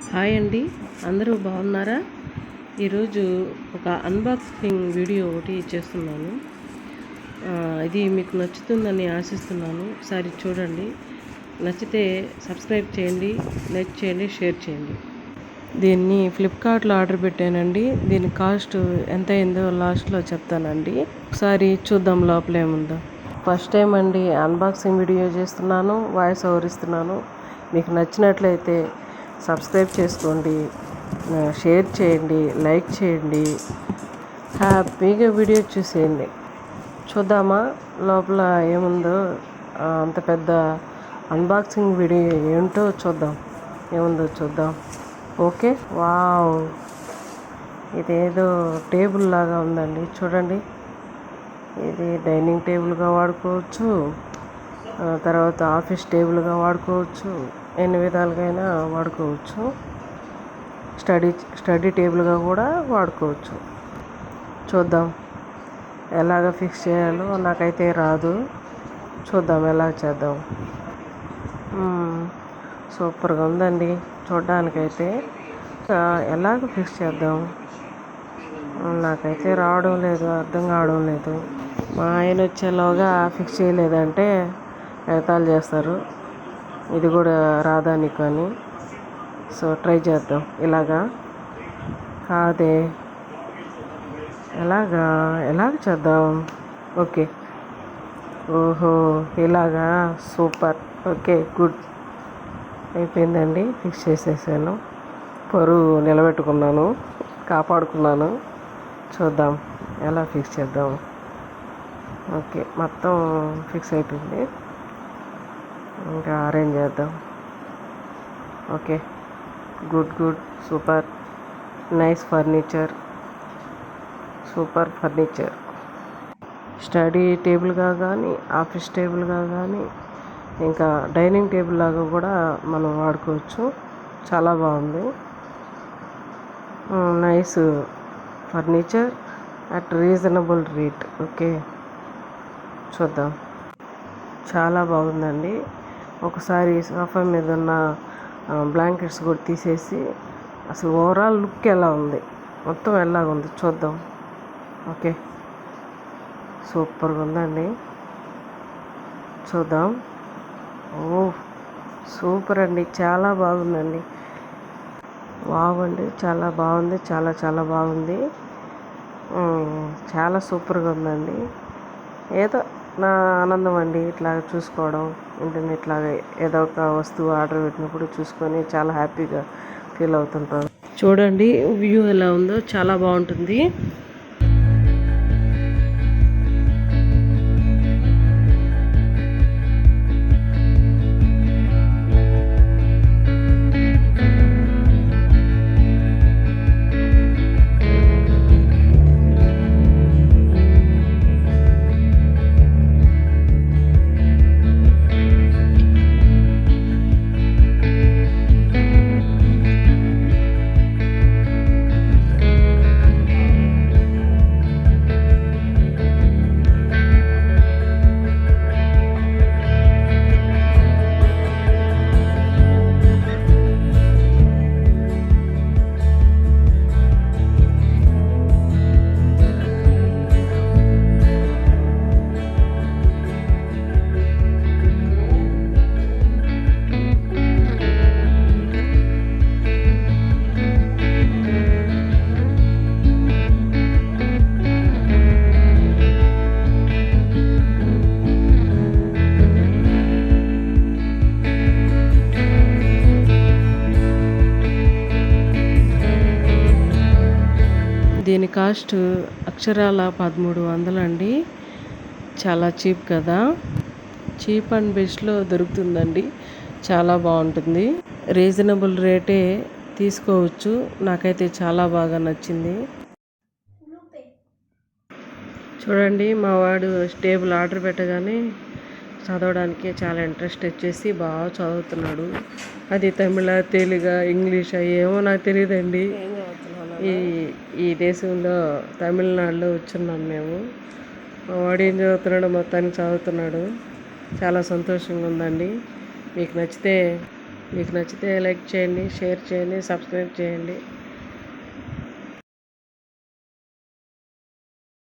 Hi అండి, అందరూ బాగున్నారా? ఈరోజు ఒక అన్బాక్సింగ్ వీడియో ఒకటి చేస్తున్నాను. ఇది మీకు నచ్చుతుందని ఆశిస్తున్నాను. ఒకసారి చూడండి. నచ్చితే సబ్స్క్రైబ్ చేయండి, లైక్ చేయండి, షేర్ చేయండి. దీన్ని ఫ్లిప్కార్ట్లో ఆర్డర్ పెట్టానండి. దీని కాస్ట్ ఎంత అయిందో లాస్ట్లో చెప్తానండి. ఒకసారి చూద్దాం లోపల ఏముందో. ఫస్ట్ టైం అండి అన్బాక్సింగ్ వీడియో చేస్తున్నాను, వాయిస్ ఓవర్ ఇస్తున్నాను. మీకు నచ్చినట్లయితే సబ్స్క్రైబ్ చేసుకోండి, షేర్ చేయండి, లైక్ చేయండి, హ్యాపీగా వీడియో చూసేయండి. చూద్దామా లోపల ఏముందో. అంత పెద్ద అన్బాక్సింగ్ వీడియో ఏంటో చూద్దాం, ఏముందో చూద్దాం. ఓకే, వావ్, ఇదేదో టేబుల్ లాగా ఉందండి. చూడండి, ఇది డైనింగ్ టేబుల్గా వాడుకోవచ్చు, తర్వాత ఆఫీస్ టేబుల్గా వాడుకోవచ్చు, ఎన్ని విధాలుగా వాడుకోవచ్చు. స్టడీ టేబుల్గా కూడా వాడుకోవచ్చు. చూద్దాం ఎలాగ ఫిక్స్ చేయాలో. నాకైతే రాదు, చూద్దాం ఎలా చేద్దాం. సూపర్గా ఉందండి చూడ్డానికైతే. ఎలాగ ఫిక్స్ చేద్దాం నాకైతే రావడం లేదు, అర్థం కావడం లేదు. మా ఆయన వచ్చేలోగా ఫిక్స్ చేయలేదంటే ఎగతాళి చేస్తారు, ఇది కూడా రాదా నీకు అని. సో ట్రై చేద్దాం. ఇలాగా కాదే, ఎలాగ చేద్దాం. ఓకే, ఓహో ఇలాగా, సూపర్. ఓకే, గుడ్, అయిపోయిందండి. ఫిక్స్ చేసేసాను, పరువు నిలబెట్టుకున్నాను, కాపాడుకున్నాను. చూద్దాం ఎలా ఫిక్స్ చేద్దాం. ఓకే, మొత్తం ఫిక్స్ అయిపోయింది. ఇంకా అరేంజ్ చేద్దాం. Okay, good good, super, nice furniture, super furniture. Study టేబుల్గా కానీ, ఆఫీస్ టేబుల్గా కానీ, ఇంకా డైనింగ్ టేబుల్ లాగా కూడా మనం వాడుకోవచ్చు. చాలా బాగుంది. Nice furniture at reasonable rate. Okay, చూద్దాం. చాలా బాగుందండి. ఒకసారి సోఫా మీద ఉన్న బ్లాంకెట్స్ కూడా తీసేసి అసలు ఓవరాల్ లుక్ ఎలా ఉంది, మొత్తం ఎలాగుంది చూద్దాం. ఓకే, సూపర్గా ఉందండి, చూద్దాం. ఓ సూపర్ అండి, చాలా బాగుందండి. వావ్ అండి, చాలా బాగుంది, చాలా చాలా బాగుంది. చాలా సూపర్గా ఉందండి. ఏదో నా ఆనందం అండి ఇట్లా చూసుకోవడం. ఇంటిని ఇట్లాగే ఏదో ఒక వస్తువు ఆర్డర్ పెట్టినప్పుడు చూసుకొని చాలా హ్యాపీగా ఫీల్ అవుతుంటాను. చూడండి వ్యూ ఎలా ఉందో, చాలా బాగుంటుంది. దీని కాస్ట్ అక్షరాల 1300 అండి. చాలా చీప్ కదా, చీప్ అండ్ బెస్ట్లో దొరుకుతుందండి. చాలా బాగుంటుంది, రీజనబుల్ రేటే తీసుకోవచ్చు. నాకైతే చాలా బాగా నచ్చింది. చూడండి, మా వాడు టేబుల్ ఆర్డర్ పెట్టగానే చదవడానికి చాలా ఇంట్రెస్ట్ వచ్చేసి బాగా చదువుతున్నాడు. అది తమిళ, తెలుగు, ఇంగ్లీష్ ఏమో నాకు తెలియదండి. ఈ దేశంలో తమిళనాడులో వచ్చున్నాం మేము. మా వాడు ఏం చదువుతున్నాడో మొత్తానికి చదువుతున్నాడు. చాలా సంతోషంగా ఉందండి. మీకు నచ్చితే మీకు నచ్చితే లైక్ చేయండి, షేర్ చేయండి, సబ్స్క్రైబ్ చేయండి.